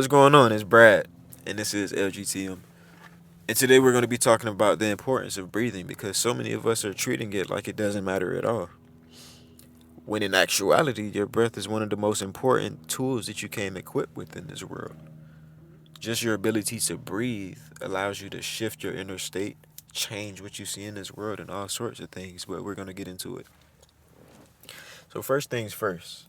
What's going on? It's Brad, and this is LGTM. And today we're going to be talking about the importance of breathing because so many of us are treating it like it doesn't matter at all. When in actuality, your breath is one of the most important tools that you came equipped with in this world. Just your ability to breathe allows you to shift your inner state, change what you see in this world, and all sorts of things, but we're going to get into it. So, first things first,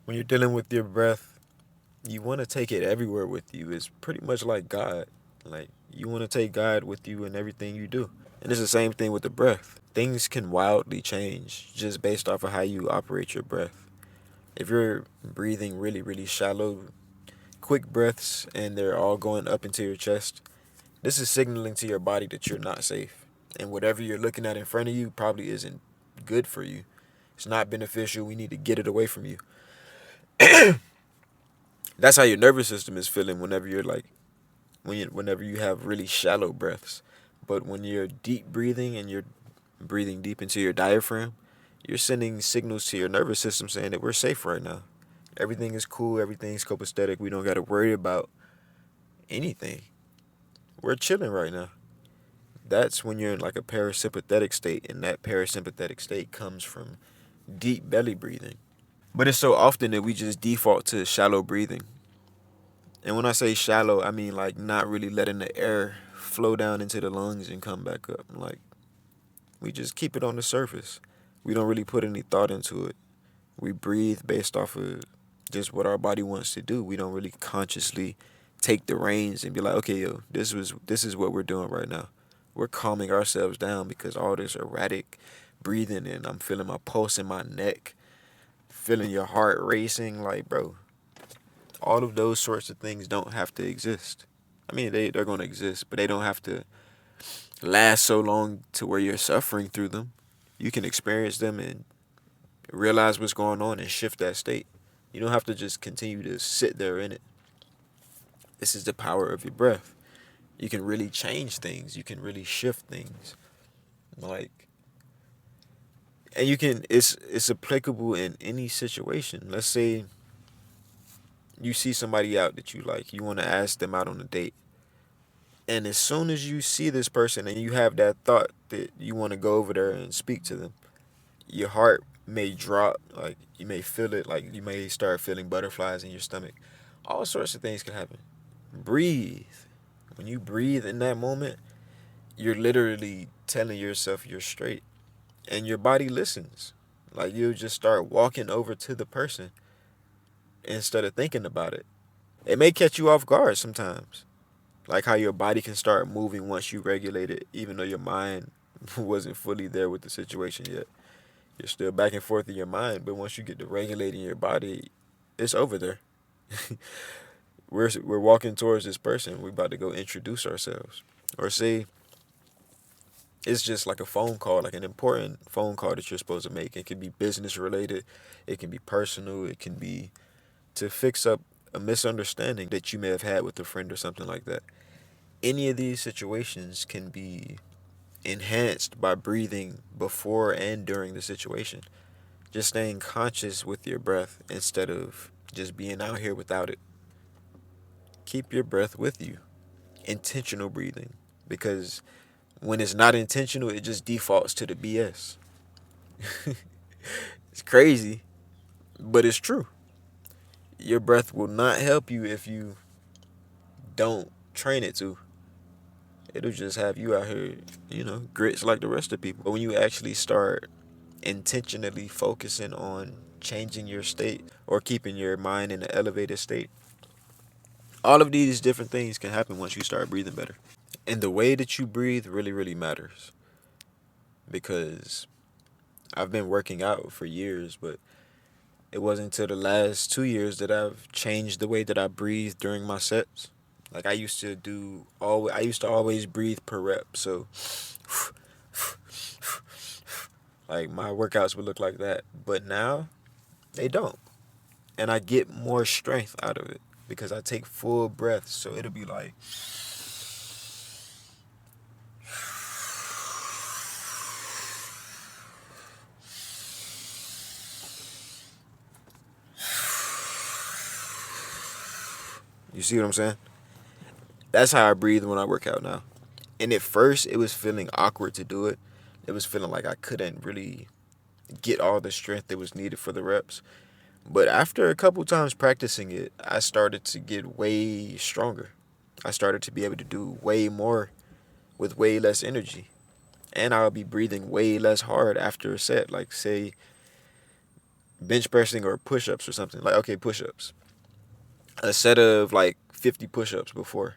when you're dealing with your breath, you want to take it everywhere with you. It's pretty much like God. Like, you want to take God with you in everything you do. And it's the same thing with the breath. Things can wildly change just based off of how you operate your breath. If you're breathing really, really shallow, quick breaths, and they're all going up into your chest, this is signaling to your body that you're not safe. And whatever you're looking at in front of you probably isn't good for you. It's not beneficial. We need to get it away from you. That's how your nervous system is feeling whenever you're like whenever you have really shallow breaths. But when you're deep breathing and you're breathing deep into your diaphragm, you're sending signals to your nervous system saying that we're safe right now. Everything is cool, everything's copacetic. We don't got to worry about anything. We're chilling right now. That's when you're in like a parasympathetic state, and that parasympathetic state comes from deep belly breathing. But it's so often that we just default to shallow breathing. And when I say shallow, I mean like not really letting the air flow down into the lungs and come back up. Like we just keep it on the surface. We don't really put any thought into it. We breathe based off of just what our body wants to do. We don't really consciously take the reins and be like, okay, yo, this is what we're doing right now. We're calming ourselves down because all this erratic breathing and I'm feeling my pulse in my neck, feeling your heart racing, like bro, all of those sorts of things don't have to exist. I mean, they're going to exist, but they don't have to last so long to where you're suffering through them. You can experience them and realize what's going on and shift that state. You don't have to just continue to sit there in it. This is the power of your breath. You can really change things. You can really shift things. Like, and you can. It's applicable in any situation. Let's say you see somebody out that you like. You want to ask them out on a date. And as soon as you see this person and you have that thought that you want to go over there and speak to them, your heart may drop. Like you may feel it. Like you may start feeling butterflies in your stomach. All sorts of things can happen. Breathe. When you breathe in that moment, you're literally telling yourself you're straight. And your body listens. Like you'll just start walking over to the person instead of thinking about it. It may catch you off guard sometimes. Like how your body can start moving once you regulate it, even though your mind wasn't fully there with the situation yet. You're still back and forth in your mind, but once you get to regulating your body, it's over there. We're walking towards this person. We're about to go introduce ourselves, or say it's just like a phone call, like an important phone call that you're supposed to make. It can be business related, it can be personal, it can be to fix up a misunderstanding that you may have had with a friend or something like that. Any of these situations can be enhanced by breathing before and during the situation. Just staying conscious with your breath instead of just being out here without it. Keep your breath with you. Intentional breathing. Because when it's not intentional, it just defaults to the BS. It's crazy, but it's true. Your breath will not help you if you don't train it to. It'll just have you out here, grits like the rest of people. But when you actually start intentionally focusing on changing your state or keeping your mind in an elevated state, all of these different things can happen once you start breathing better. And the way that you breathe really, really matters because I've been working out for years, but it wasn't until the last 2 years that I've changed the way that I breathe during my sets. Like I used to always breathe per rep. So like my workouts would look like that. But now they don't. And I get more strength out of it because I take full breaths. So it'll be like You see what I'm saying? That's how I breathe when I work out now. And at first, it was feeling awkward to do it. It was feeling like I couldn't really get all the strength that was needed for the reps. But after a couple times practicing it, I started to get way stronger. I started to be able to do way more with way less energy. And I'll be breathing way less hard after a set. Like, say, bench pressing or push ups or something. Like, okay, push ups. A set of like 50 push ups before,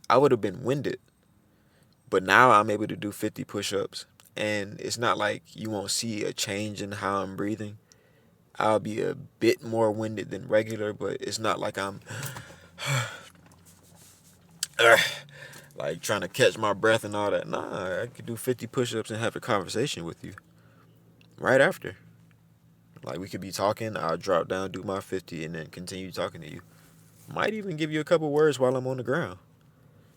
I would have been winded. But now I'm able to do 50 push ups. And it's not like you won't see a change in how I'm breathing. I'll be a bit more winded than regular, but it's not like I'm like trying to catch my breath and all that. Nah, I could do 50 push ups and have a conversation with you right after. Like we could be talking, I'll drop down, do my 50, and then continue talking to you. Might even give you a couple words while I'm on the ground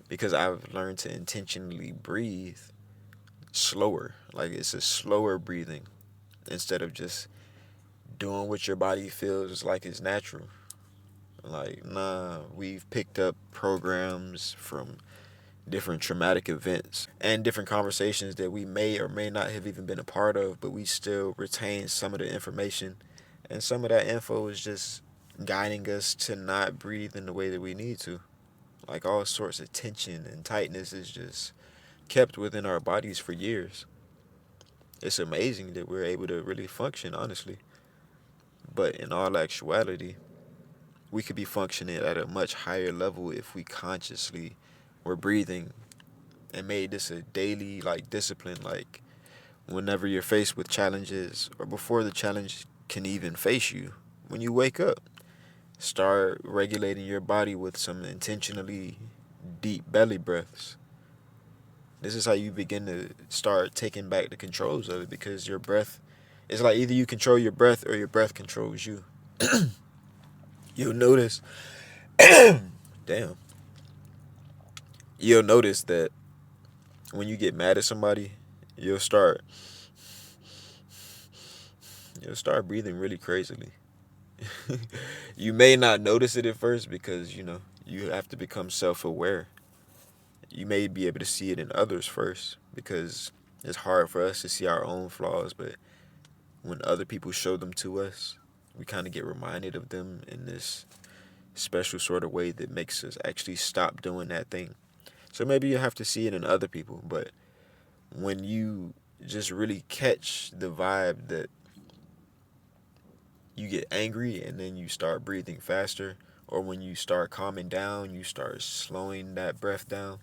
because I've learned to intentionally breathe slower. Like it's a slower breathing instead of just doing what your body feels like is natural. Like, nah, we've picked up programs from different traumatic events and different conversations that we may or may not have even been a part of, but we still retain some of the information. And some of that info is just guiding us to not breathe in the way that we need to. Like all sorts of tension and tightness is just kept within our bodies for years. It's amazing that we're able to really function, honestly. But in all actuality, we could be functioning at a much higher level if we consciously were breathing and made this a daily like discipline. Like whenever you're faced with challenges or before the challenge can even face you, when you wake up, start regulating your body with some intentionally deep belly breaths. This is how you begin to start taking back the controls of it because your breath, it's like either you control your breath or your breath controls you. You'll notice, damn, you'll notice that when you get mad at somebody, you'll start you'll start breathing really crazily. You may not notice it at first because, you have to become self-aware. You may be able to see it in others first because it's hard for us to see our own flaws, but when other people show them to us, we kind of get reminded of them in this special sort of way that makes us actually stop doing that thing. So maybe you have to see it in other people, but when you just really catch the vibe that you get angry and then you start breathing faster, or when you start calming down, you start slowing that breath down,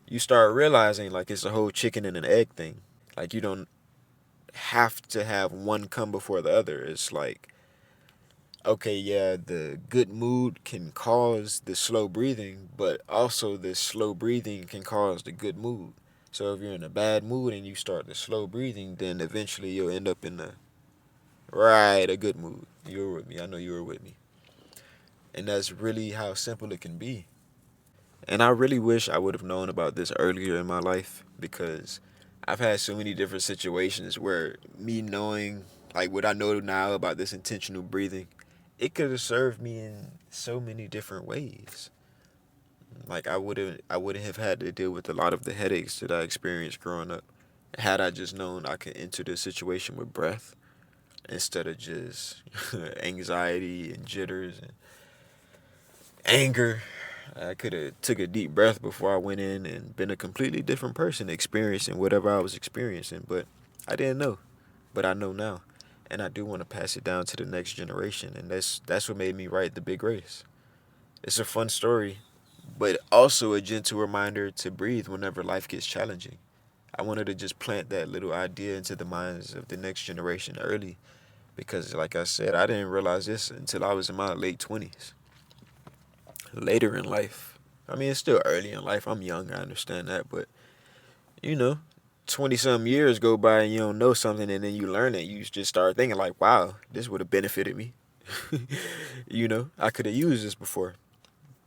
you start realizing like it's a whole chicken and an egg thing. Like you don't have to have one come before the other. It's like, okay, yeah, the good mood can cause the slow breathing, but also the slow breathing can cause the good mood. So if you're in a bad mood and you start the slow breathing, then eventually you'll end up in a good mood. You were with me. I know you were with me. And that's really how simple it can be. And I really wish I would have known about this earlier in my life because I've had so many different situations where me knowing like what I know now about this intentional breathing, it could have served me in so many different ways. Like I wouldn't have had to deal with a lot of the headaches that I experienced growing up had I just known I could enter the situation with breath instead of just anxiety and jitters and anger. I could have took a deep breath before I went in and been a completely different person experiencing whatever I was experiencing, but I didn't know. But I know now. And I do want to pass it down to the next generation, and that's what made me write The Big Race. It's a fun story, but also a gentle reminder to breathe whenever life gets challenging. I wanted to just plant that little idea into the minds of the next generation early because like I said, I didn't realize this until I was in my late 20s. Later in life. I mean, it's still early in life. I'm young, I understand that, but you know, 20 some years go by and you don't know something and then you learn it. You just start thinking, like, wow, this would have benefited me. I could have used this before,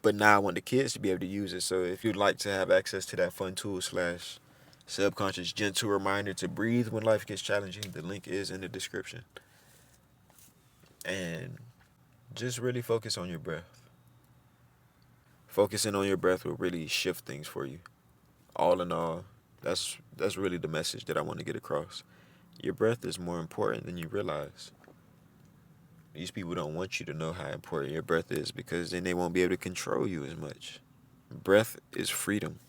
but now I want the kids to be able to use it. So if you'd like to have access to that fun tool slash subconscious gentle reminder to breathe when life gets challenging, the link is in the description. And just really focus on your breath. Focusing on your breath will really shift things for you. All in all, that's really the message that I want to get across. Your breath is more important than you realize. These people don't want you to know how important your breath is because then they won't be able to control you as much. Breath is freedom.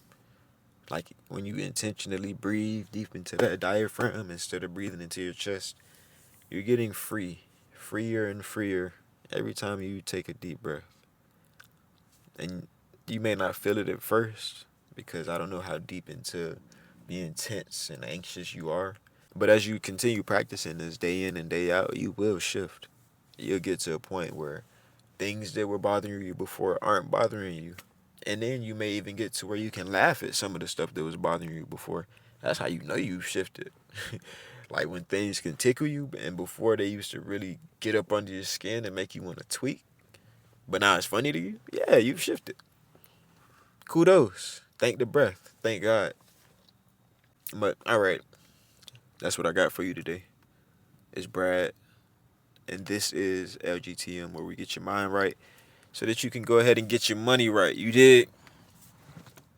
Like when you intentionally breathe deep into that diaphragm instead of breathing into your chest, you're getting free, freer and freer every time you take a deep breath. And you may not feel it at first because I don't know how deep into being tense and anxious you are. But as you continue practicing this day in and day out, you will shift. You'll get to a point where things that were bothering you before aren't bothering you. And then you may even get to where you can laugh at some of the stuff that was bothering you before. That's how you know you've shifted. Like when things can tickle you, and before they used to really get up under your skin and make you want to tweak. But now it's funny to you? Yeah, you've shifted. Kudos. Thank the breath. Thank God. But all right, that's what I got for you today. It's Brad, and this is LGTM, where we get your mind right so that you can go ahead and get your money right. You did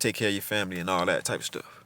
take care of your family and all that type of stuff.